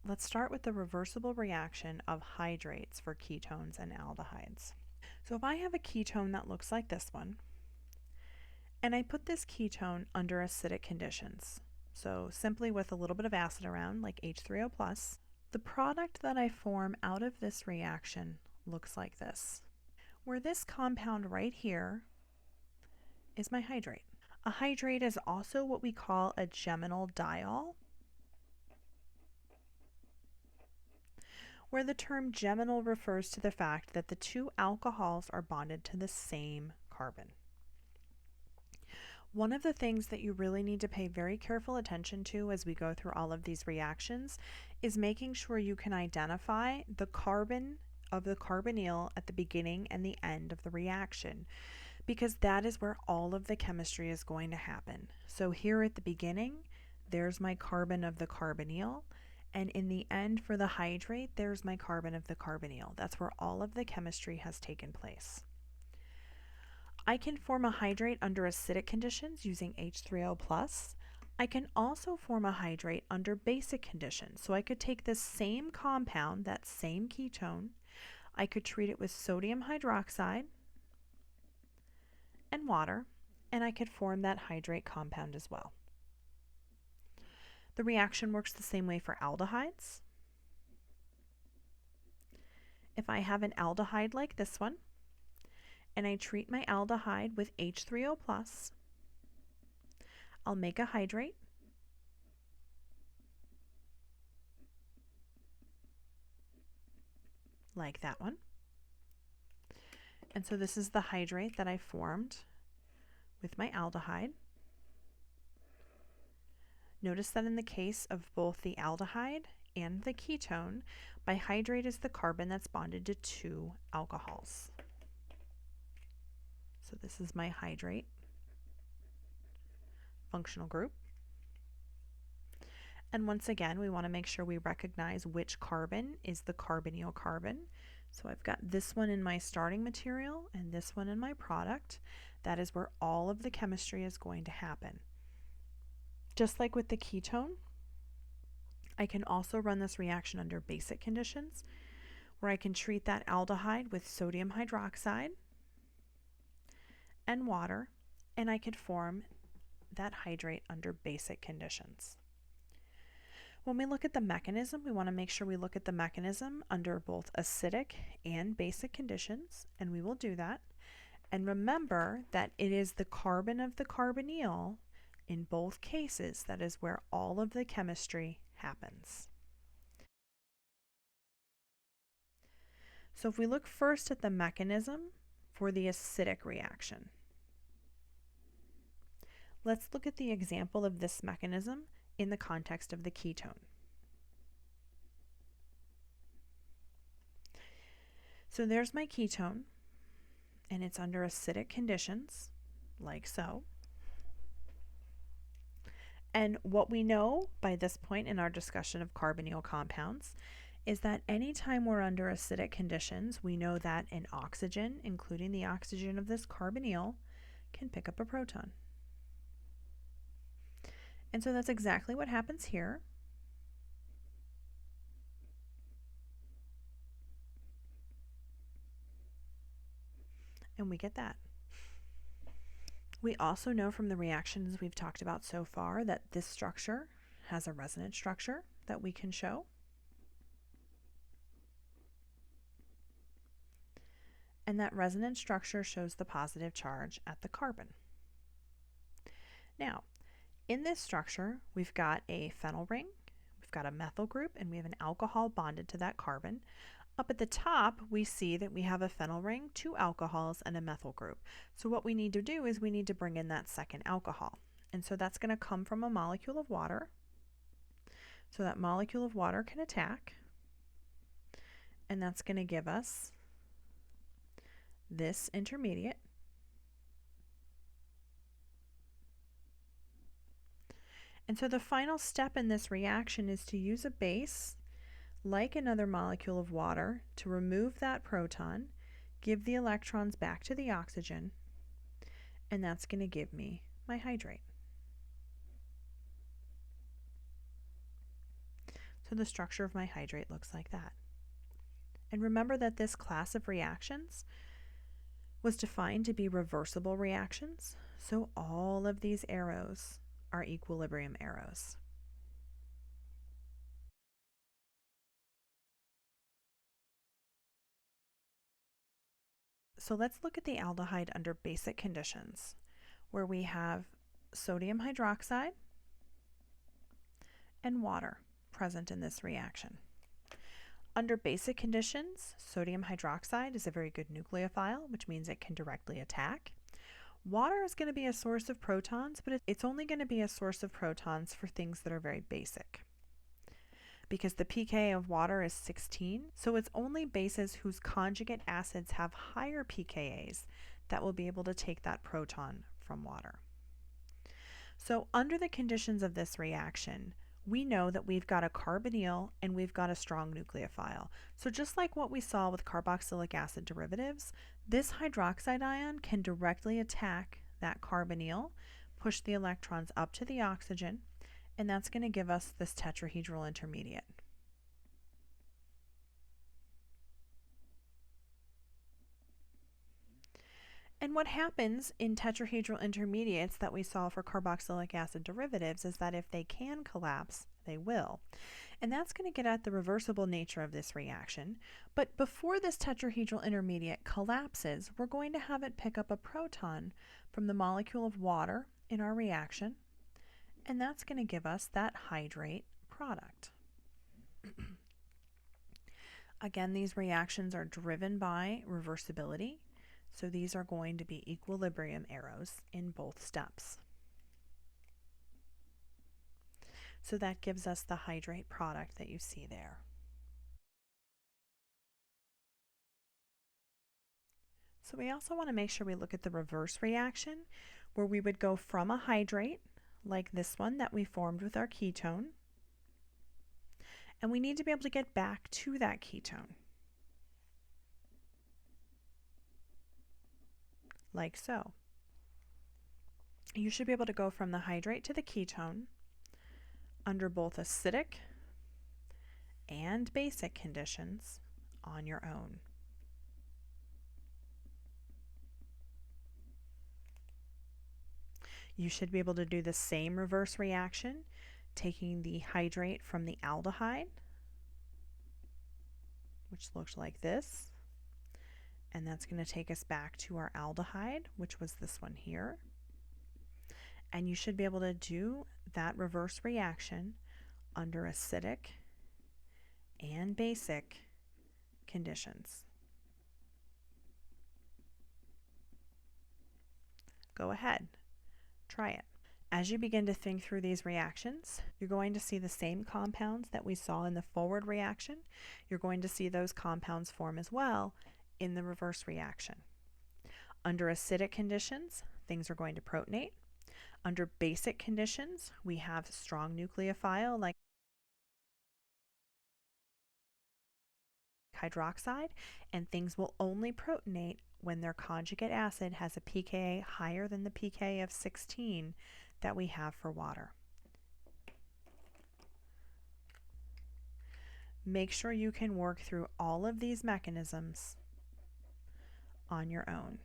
let's start with the reversible reaction of hydrates for ketones and aldehydes. So if I have a ketone that looks like this one, and I put this ketone under acidic conditions, so simply with a little bit of acid around, like H3O+, the product that I form out of this reaction looks like this, where this compound right here is my hydrate. A hydrate is also what we call a geminal diol, where the term geminal refers to the fact that the two alcohols are bonded to the same carbon. One of the things that you really need to pay very careful attention to as we go through all of these reactions is making sure you can identify the carbon of the carbonyl at the beginning and the end of the reaction, because that is where all of the chemistry is going to happen. So here at the beginning, there's my carbon of the carbonyl, and in the end for the hydrate, there's my carbon of the carbonyl. That's where all of the chemistry has taken place. I can form a hydrate under acidic conditions using H3O+. I can also form a hydrate under basic conditions. So I could take this same compound, that same ketone, I could treat it with sodium hydroxide and water, and I could form that hydrate compound as well. The reaction works the same way for aldehydes. If I have an aldehyde like this one, and I treat my aldehyde with H3O+, I'll make a hydrate. Like that one. And so this is the hydrate that I formed with my aldehyde. Notice that in the case of both the aldehyde and the ketone, my hydrate is the carbon that's bonded to two alcohols. So this is my hydrate functional group. And once again, we want to make sure we recognize which carbon is the carbonyl carbon. So I've got this one in my starting material and this one in my product. That is where all of the chemistry is going to happen. Just like with the ketone, I can also run this reaction under basic conditions, where I can treat that aldehyde with sodium hydroxide and water, and I could form that hydrate under basic conditions. When we look at the mechanism, we want to make sure we look at the mechanism under both acidic and basic conditions, and we will do that. And remember that it is the carbon of the carbonyl in both cases that is where all of the chemistry happens. So if we look first at the mechanism for the acidic reaction, let's look at the example of this mechanism in the context of the ketone. So there's my ketone, and it's under acidic conditions, like so. And what we know by this point in our discussion of carbonyl compounds is that anytime we're under acidic conditions, we know that an oxygen, including the oxygen of this carbonyl, can pick up a proton. And so that's exactly what happens here. And we get that. We also know from the reactions we've talked about so far that this structure has a resonance structure that we can show. And that resonance structure shows the positive charge at the carbon. Now, in this structure, we've got a phenyl ring, we've got a methyl group, and we have an alcohol bonded to that carbon. Up at the top, we see that we have a phenyl ring, two alcohols, and a methyl group. So what we need to do is we need to bring in that second alcohol. And so that's going to come from a molecule of water. So that molecule of water can attack, and that's going to give us this intermediate. And so the final step in this reaction is to use a base, like another molecule of water, to remove that proton, give the electrons back to the oxygen, and that's going to give me my hydrate. So the structure of my hydrate looks like that. And remember that this class of reactions was defined to be reversible reactions, so all of these arrows are equilibrium arrows. So let's look at the aldehyde under basic conditions, where we have sodium hydroxide and water present in this reaction. Under basic conditions, sodium hydroxide is a very good nucleophile, which means it can directly attack. Water is going to be a source of protons, but it's only going to be a source of protons for things that are very basic. Because the pK of water is 16, so it's only bases whose conjugate acids have higher pKa's that will be able to take that proton from water. So under the conditions of this reaction, we know that we've got a carbonyl and we've got a strong nucleophile. So just like what we saw with carboxylic acid derivatives, this hydroxide ion can directly attack that carbonyl, push the electrons up to the oxygen, and that's going to give us this tetrahedral intermediate. And what happens in tetrahedral intermediates that we saw for carboxylic acid derivatives is that if they can collapse, they will. And that's going to get at the reversible nature of this reaction. But before this tetrahedral intermediate collapses, we're going to have it pick up a proton from the molecule of water in our reaction, and that's going to give us that hydrate product. Again, these reactions are driven by reversibility. So these are going to be equilibrium arrows in both steps. So that gives us the hydrate product that you see there. So we also want to make sure we look at the reverse reaction, where we would go from a hydrate, like this one that we formed with our ketone, and we need to be able to get back to that ketone. Like so. You should be able to go from the hydrate to the ketone under both acidic and basic conditions on your own. You should be able to do the same reverse reaction, taking the hydrate from the aldehyde, which looks like this, and that's going to take us back to our aldehyde, which was this one here. And you should be able to do that reverse reaction under acidic and basic conditions. Go ahead, try it. As you begin to think through these reactions, you're going to see the same compounds that we saw in the forward reaction. You're going to see those compounds form as well in the reverse reaction. Under acidic conditions, things are going to protonate. Under basic conditions, we have strong nucleophile like hydroxide, and things will only protonate when their conjugate acid has a pKa higher than the pK of 16 that we have for water. Make sure you can work through all of these mechanisms on your own.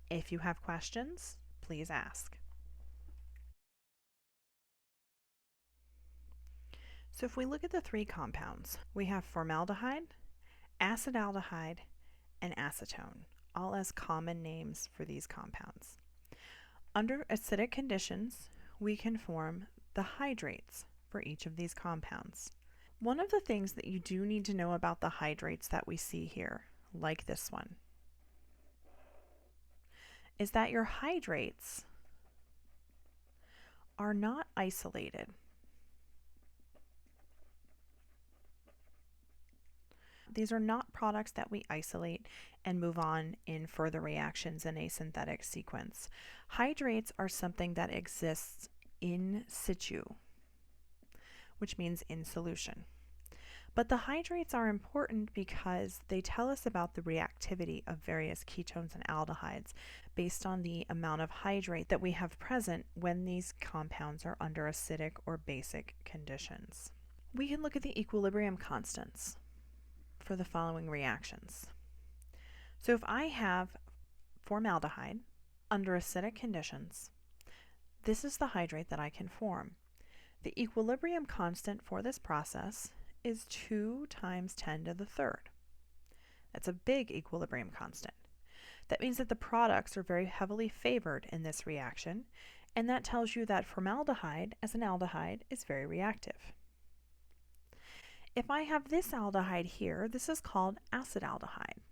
If you have questions, please ask. So if we look at the three compounds, we have formaldehyde, acetaldehyde, and acetone, all as common names for these compounds. Under acidic conditions, we can form the hydrates for each of these compounds. One of the things that you do need to know about the hydrates that we see here, like this one, is that your hydrates are not isolated. These are not products that we isolate and move on in further reactions in a synthetic sequence. Hydrates are something that exists in situ, which means in solution. But the hydrates are important because they tell us about the reactivity of various ketones and aldehydes based on the amount of hydrate that we have present when these compounds are under acidic or basic conditions. We can look at the equilibrium constants for the following reactions. So if I have formaldehyde under acidic conditions, this is the hydrate that I can form. The equilibrium constant for this process is 2 times 10 to the third. That's a big equilibrium constant. That means that the products are very heavily favored in this reaction, and that tells you that formaldehyde as an aldehyde is very reactive. If I have this aldehyde here, this is called acetaldehyde.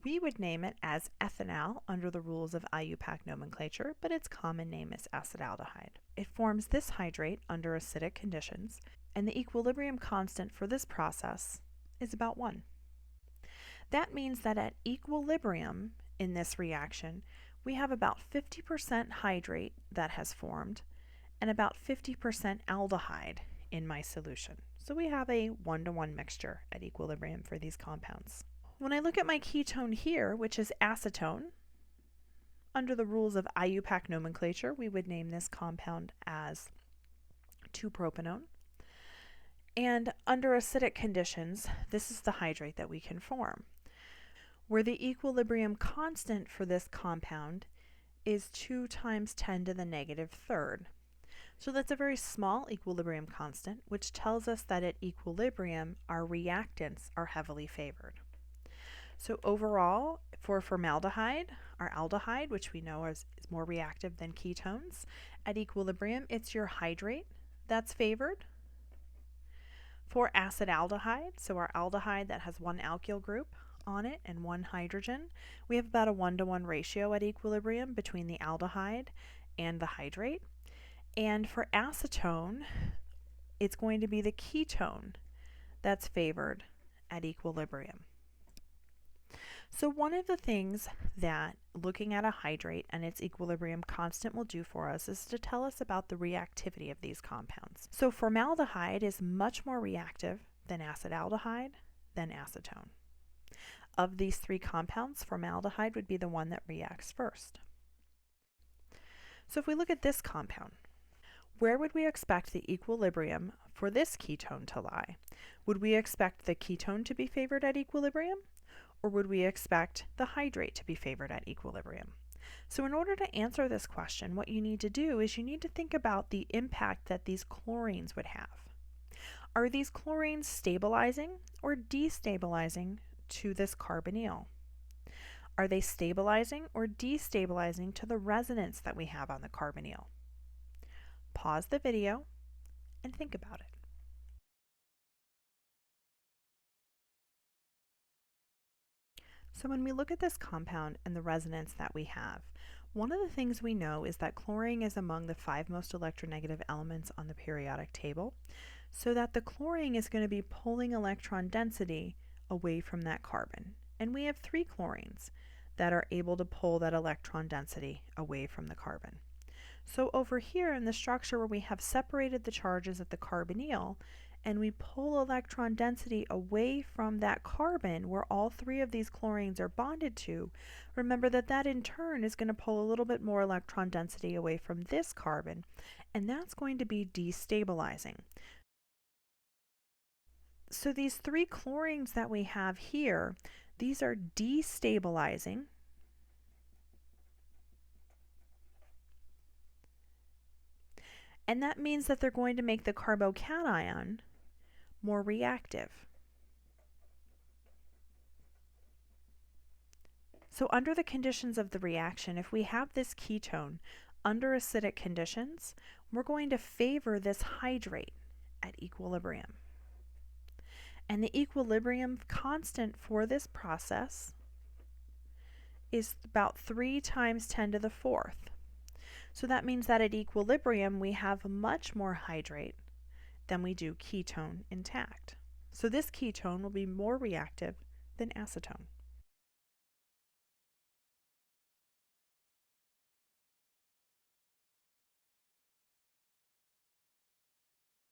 We would name it as ethanal under the rules of IUPAC nomenclature, but its common name is acetaldehyde. It forms this hydrate under acidic conditions, and the equilibrium constant for this process is about 1. That means that at equilibrium in this reaction, we have about 50% hydrate that has formed and about 50% aldehyde in my solution. So we have a 1-to-1 mixture at equilibrium for these compounds. When I look at my ketone here, which is acetone, under the rules of IUPAC nomenclature, we would name this compound as 2-propanone. And under acidic conditions, this is the hydrate that we can form, where the equilibrium constant for this compound is 2 times 10 to the negative third. So that's a very small equilibrium constant, which tells us that at equilibrium, our reactants are heavily favored. So overall, for formaldehyde, our aldehyde, which we know is more reactive than ketones, at equilibrium, it's your hydrate that's favored. For acetaldehyde, so our aldehyde that has 1 alkyl group on it and 1 hydrogen, we have about a 1-to-1 ratio at equilibrium between the aldehyde and the hydrate. And for acetone, it's going to be the ketone that's favored at equilibrium. So one of the things that looking at a hydrate and its equilibrium constant will do for us is to tell us about the reactivity of these compounds. So formaldehyde is much more reactive than acetaldehyde, than acetone. Of these 3 compounds, formaldehyde would be the one that reacts first. So if we look at this compound, where would we expect the equilibrium for this ketone to lie? Would we expect the ketone to be favored at equilibrium? Or would we expect the hydrate to be favored at equilibrium? So in order to answer this question, what you need to do is you need to think about the impact that these chlorines would have. Are these chlorines stabilizing or destabilizing to this carbonyl? Are they stabilizing or destabilizing to the resonance that we have on the carbonyl? Pause the video and think about it. So when we look at this compound and the resonance that we have, one of the things we know is that chlorine is among the 5 most electronegative elements on the periodic table, so that the chlorine is going to be pulling electron density away from that carbon. And we have 3 chlorines that are able to pull that electron density away from the carbon. So over here in the structure where we have separated the charges at the carbonyl, and we pull electron density away from that carbon where all 3 of these chlorines are bonded to, remember that that in turn is going to pull a little bit more electron density away from this carbon, and that's going to be destabilizing. So these 3 chlorines that we have here, these are destabilizing. And that means that they're going to make the carbocation more reactive. So under the conditions of the reaction, if we have this ketone under acidic conditions, we're going to favor this hydrate at equilibrium. And the equilibrium constant for this process is about 3 times 10 to the 4th. So that means that at equilibrium we have much more hydrate than we do ketone intact. So this ketone will be more reactive than acetone.